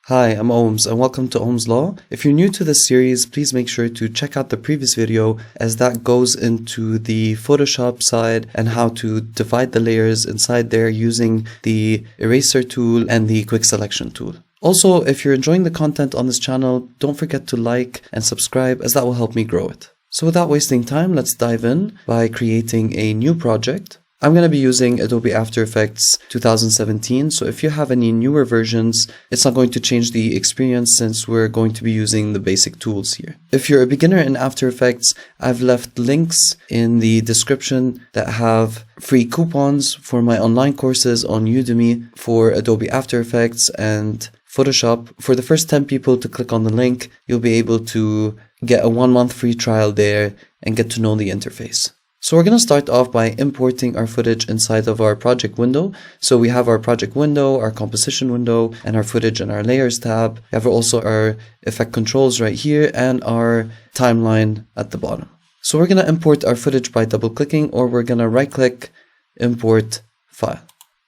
Hi, I'm Ohms and welcome to OmzLaw. If you're new to this series, please make sure to check out the previous video as that goes into the Photoshop side and how to divide the layers inside there using the eraser tool and the quick selection tool. Also, if you're enjoying the content on this channel, don't forget to like and subscribe as that will help me grow it. So without wasting time, let's dive in by creating a new project. I'm going to be using Adobe After Effects 2017, so if you have any newer versions, it's not going to change the experience since we're going to be using the basic tools here. If you're a beginner in After Effects, I've left links in the description that have free coupons for my online courses on Udemy for Adobe After Effects and Photoshop. For the first 10 people to click on the link, you'll be able to get a 1-month free trial there and get to know the interface. So we're going to start off by importing our footage inside of our project window. So we have our project window, our composition window, and our footage and our layers tab. We have also our effect controls right here and our timeline at the bottom. So we're going to import our footage by double clicking, or we're going to right click, import file.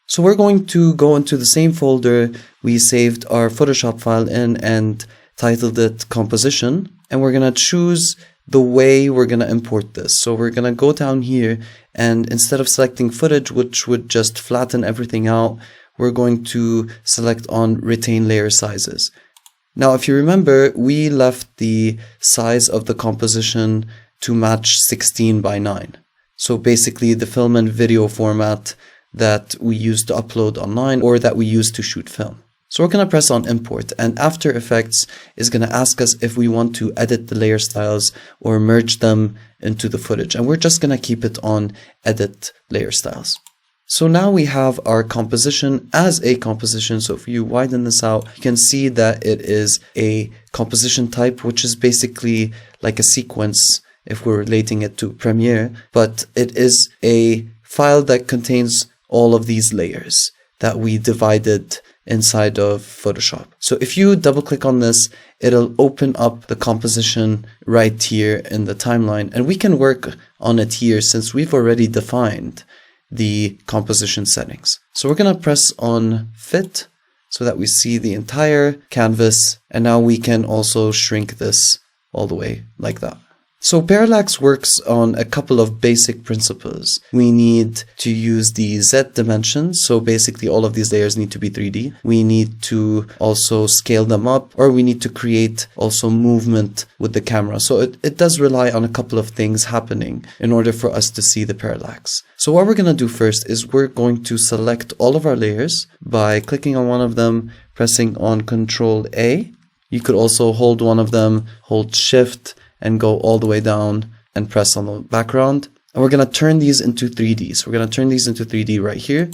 So we're going to go into the same folder we saved our Photoshop file in and titled it composition. And we're going to choose the way we're going to import this. So we're going to go down here, and instead of selecting footage, which would just flatten everything out, we're going to select on retain layer sizes. Now, if you remember, we left the size of the composition to match 16 by 9. So basically the film and video format that we use to upload online or that we use to shoot film. So we're going to press on import, and After Effects is going to ask us if we want to edit the layer styles or merge them into the footage. And we're just going to keep it on edit layer styles. So now we have our composition as a composition. So if you widen this out, you can see that it is a composition type, which is basically like a sequence if we're relating it to Premiere, but it is a file that contains all of these layers that we divided inside of Photoshop. So if you double click on this, it'll open up the composition right here in the timeline, and we can work on it here since we've already defined the composition settings. So we're going to press on fit so that we see the entire canvas, and now we can also shrink this all the way like that. So Parallax works on a couple of basic principles. We need to use the Z dimensions. So basically all of these layers need to be 3D. We need to also scale them up, or we need to create also movement with the camera. So it does rely on a couple of things happening in order for us to see the parallax. So what we're going to do first is we're going to select all of our layers by clicking on one of them, pressing on Control A. You could also hold one of them, hold Shift, and go all the way down and press on the background. And we're going to turn these into 3D. So we're going to turn these into 3D right here.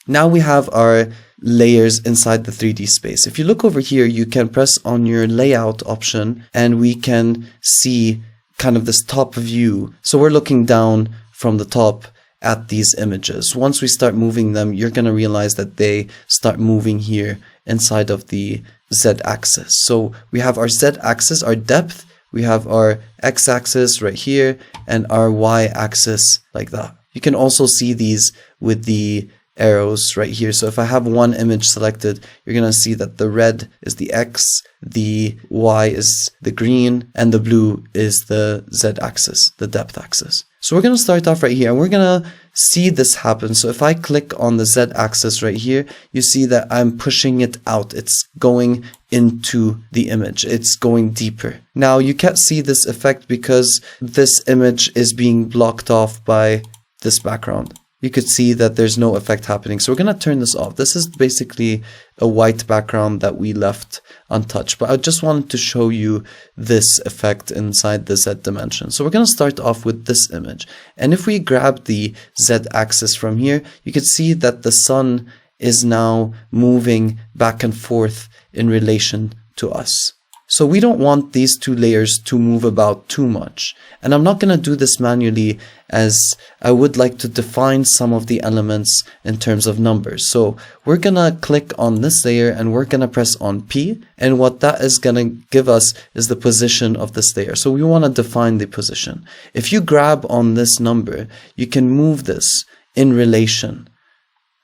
Now we have our layers inside the 3D space. If you look over here, you can press on your layout option and we can see kind of this top view. So we're looking down from the top at these images. Once we start moving them, you're going to realize that they start moving here inside of the Z axis. So we have our Z axis, our depth. We have our x-axis right here and our y-axis like that. You can also see these with the arrows right here. So if I have one image selected, you're going to see that the red is the x, the y is the green, and the blue is the z-axis, the depth axis. So we're going to start off right here and we're going to see this happen. So if I click on the z-axis right here, you see that I'm pushing it out. It's going into the image. It's going deeper. Now you can't see this effect because this image is being blocked off by this background. You could see that there's no effect happening. So we're going to turn this off. This is basically a white background that we left untouched, but I just wanted to show you this effect inside the Z dimension. So we're going to start off with this image. And if we grab the Z axis from here, you can see that the sun is now moving back and forth in relation to us. So we don't want these two layers to move about too much. And I'm not going to do this manually as I would like to define some of the elements in terms of numbers. So we're going to click on this layer and we're going to press on P. And what that is going to give us is the position of this layer. So we want to define the position. If you grab on this number, you can move this in relation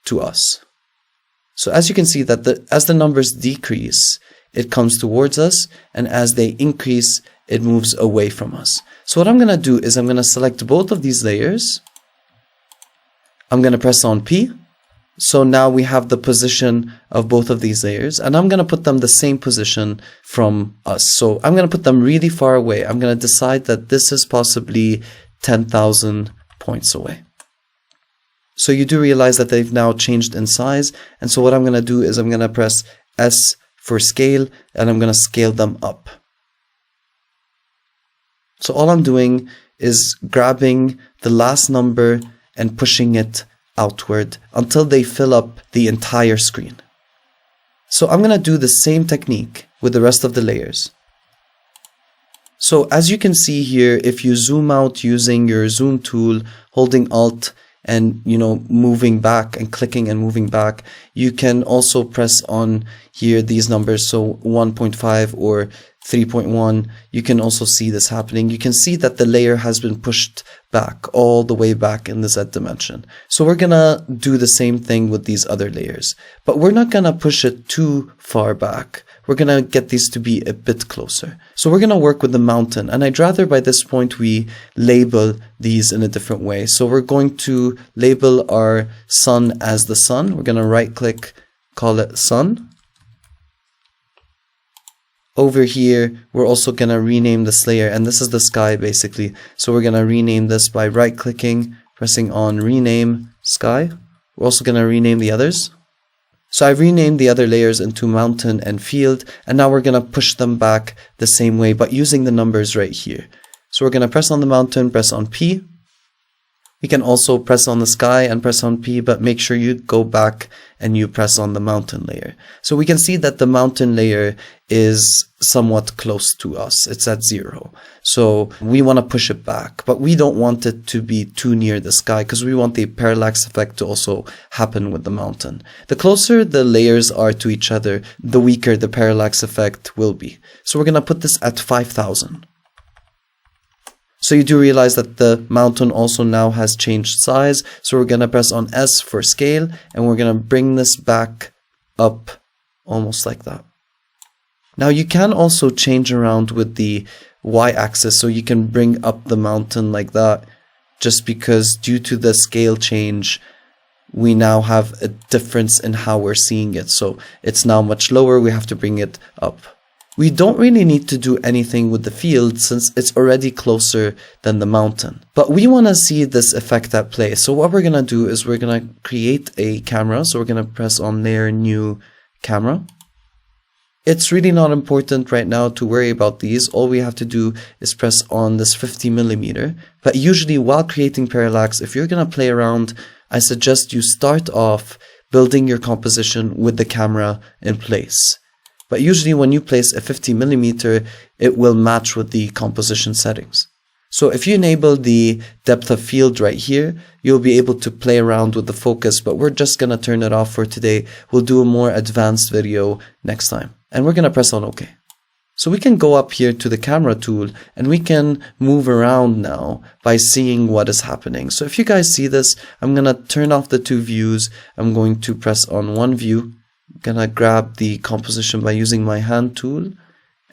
to us. So as you can see that as the numbers decrease, it comes towards us, and as they increase, it moves away from us. So what I'm going to do is I'm going to select both of these layers. I'm going to press on P. So now we have the position of both of these layers, and I'm going to put them the same position from us. So I'm going to put them really far away. I'm going to decide that this is possibly 10,000 points away. So you do realize that they've now changed in size. And so what I'm going to do is I'm going to press S for scale, and I'm going to scale them up. So all I'm doing is grabbing the last number and pushing it outward until they fill up the entire screen. So I'm going to do the same technique with the rest of the layers. So as you can see here, if you zoom out using your zoom tool, holding Alt and moving back and clicking and moving back, you can also press on here these numbers, so 1.5 or 3.1. You can also see this happening. You can see that the layer has been pushed back, all the way back in the Z dimension. So we're gonna do the same thing with these other layers, but we're not gonna push it too far back. We're gonna get these to be a bit closer. So we're gonna work with the mountain, and I'd rather by this point we label these in a different way. So we're going to label our sun as the sun. We're gonna right click, call it sun. Over here, we're also going to rename this layer, and this is the sky basically. So we're going to rename this by right clicking, pressing on rename sky. We're also going to rename the others. So I've renamed the other layers into mountain and field, and now we're going to push them back the same way, but using the numbers right here. So we're going to press on the mountain, press on P. We can also press on the sky and press on P, but make sure you go back and you press on the mountain layer. So we can see that the mountain layer is somewhat close to us. It's at 0. So we want to push it back, but we don't want it to be too near the sky because we want the parallax effect to also happen with the mountain. The closer the layers are to each other, the weaker the parallax effect will be. So we're going to put this at 5,000. So you do realize that the mountain also now has changed size. So we're going to press on S for scale, and we're going to bring this back up almost like that. Now you can also change around with the Y-axis, so you can bring up the mountain like that, just because due to the scale change, we now have a difference in how we're seeing it. So it's now much lower, we have to bring it up. We don't really need to do anything with the field since it's already closer than the mountain. But we want to see this effect at play. So what we're going to do is we're going to create a camera. So we're going to press on Layer, New, Camera. It's really not important right now to worry about these. All we have to do is press on this 50mm. But usually while creating parallax, if you're going to play around, I suggest you start off building your composition with the camera in place. But usually when you place a 50mm, it will match with the composition settings. So if you enable the depth of field right here, you'll be able to play around with the focus, but we're just going to turn it off for today. We'll do a more advanced video next time. And we're going to press on OK. So we can go up here to the camera tool and we can move around now by seeing what is happening. So if you guys see this, I'm going to turn off the two views. I'm going to press on one view. I'm gonna grab the composition by using my hand tool,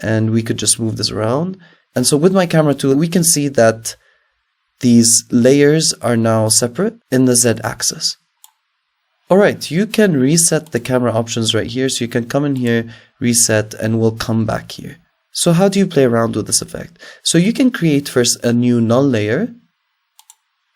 and we could just move this around. And so with my camera tool, we can see that these layers are now separate in the Z axis. Alright, you can reset the camera options right here. So you can come in here, reset, and we'll come back here. So how do you play around with this effect? So you can create first a new null layer.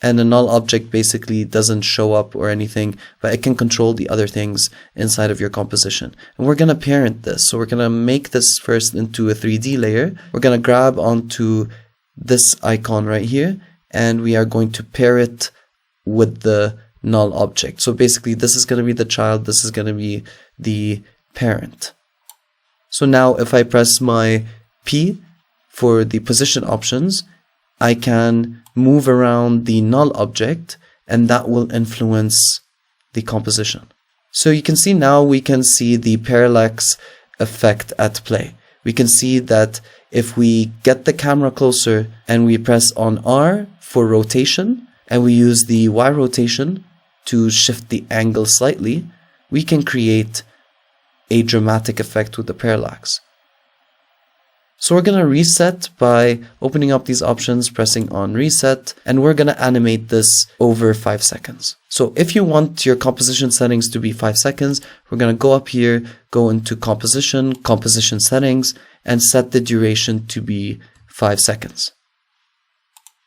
And a null object basically doesn't show up or anything, but it can control the other things inside of your composition. And we're going to parent this. So we're going to make this first into a 3D layer. We're going to grab onto this icon right here, and we are going to pair it with the null object. So basically this is going to be the child, this is going to be the parent. So now if I press my P for the position options, I can move around the null object, and that will influence the composition. So you can see now we can see the parallax effect at play. We can see that if we get the camera closer and we press on R for rotation, and we use the Y rotation to shift the angle slightly, we can create a dramatic effect with the parallax. So we're going to reset by opening up these options, pressing on reset, and we're going to animate this over 5 seconds. So if you want your composition settings to be 5 seconds, we're going to go up here, go into composition settings, and set the duration to be 5 seconds.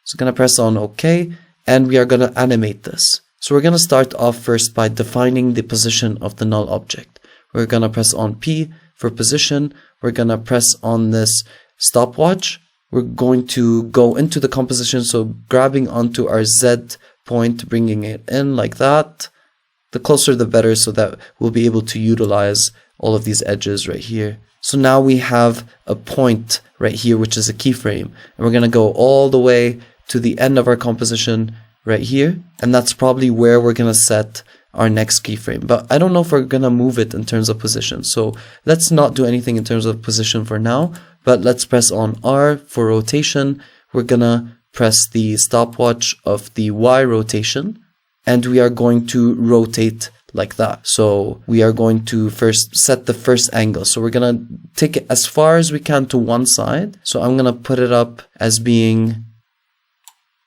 So I'm going to press on OK, and we are going to animate this. So we're going to start off first by defining the position of the null object. We're going to press on P for position. We're going to press on this stopwatch. We're going to go into the composition, so grabbing onto our Z point, bringing it in like that. The closer the better, so that we'll be able to utilize all of these edges right here. So now we have a point right here, which is a keyframe. And we're going to go all the way to the end of our composition right here. And that's probably where we're going to set our next keyframe, but I don't know if we're gonna move it in terms of position, so let's not do anything in terms of position for now, but let's press on R for rotation. We're gonna press the stopwatch of the Y rotation, and we are going to rotate like that. So we are going to first set the first angle, so we're gonna take it as far as we can to one side. So I'm gonna put it up as being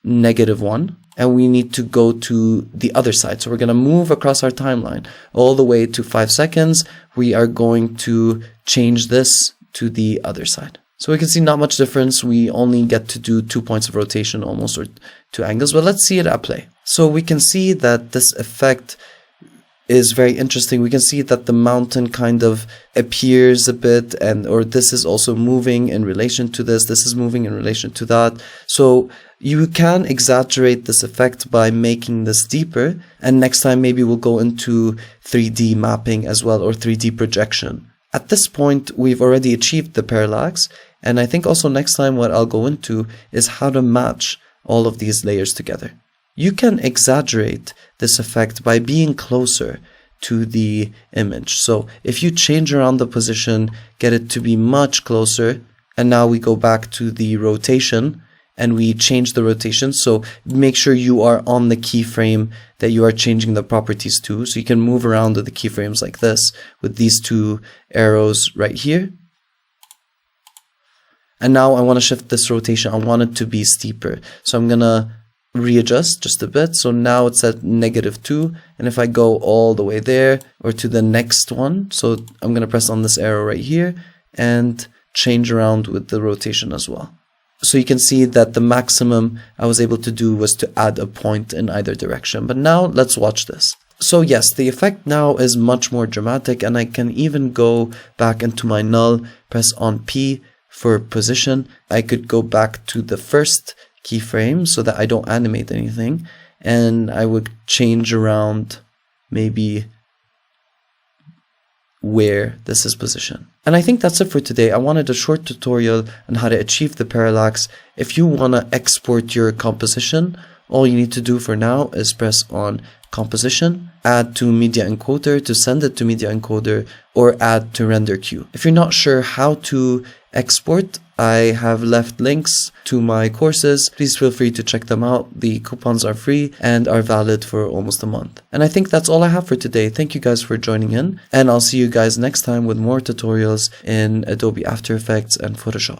-1. And we need to go to the other side. So we're going to move across our timeline all the way to 5 seconds. We are going to change this to the other side. So we can see not much difference. We only get to do 2 points of rotation almost, or 2 angles, but let's see it at play. So we can see that this effect is very interesting. We can see that the mountain kind of appears a bit, or this is also moving in relation to this. This is moving in relation to that. So you can exaggerate this effect by making this deeper. And next time maybe we'll go into 3D mapping as well, or 3D projection. At this point, we've already achieved the parallax. And I think also next time what I'll go into is how to match all of these layers together. You can exaggerate this effect by being closer to the image. So if you change around the position, get it to be much closer, and now we go back to the rotation and we change the rotation. So make sure you are on the keyframe that you are changing the properties to. So you can move around with the keyframes like this with these 2 arrows right here. And now I want to shift this rotation. I want it to be steeper. So I'm going to readjust just a bit. So now it's at -2, and if I go all the way there or to the next one, so I'm going to press on this arrow right here and change around with the rotation as well. So you can see that the maximum I was able to do was to add a point in either direction. But now let's watch this. So yes, the effect now is much more dramatic, and I can even go back into my null, press on P for position. I could go back to the first keyframe so that I don't animate anything, and I would change around maybe where this is positioned. And I think that's it for today. I wanted a short tutorial on how to achieve the parallax. If you want to export your composition, all you need to do for now is press on composition, add to media encoder to send it to media encoder, or add to render queue. If you're not sure how to export, I have left links to my courses. Please feel free to check them out. The coupons are free and are valid for almost a month. And I think that's all I have for today. Thank you guys for joining in, and I'll see you guys next time with more tutorials in Adobe After Effects and Photoshop.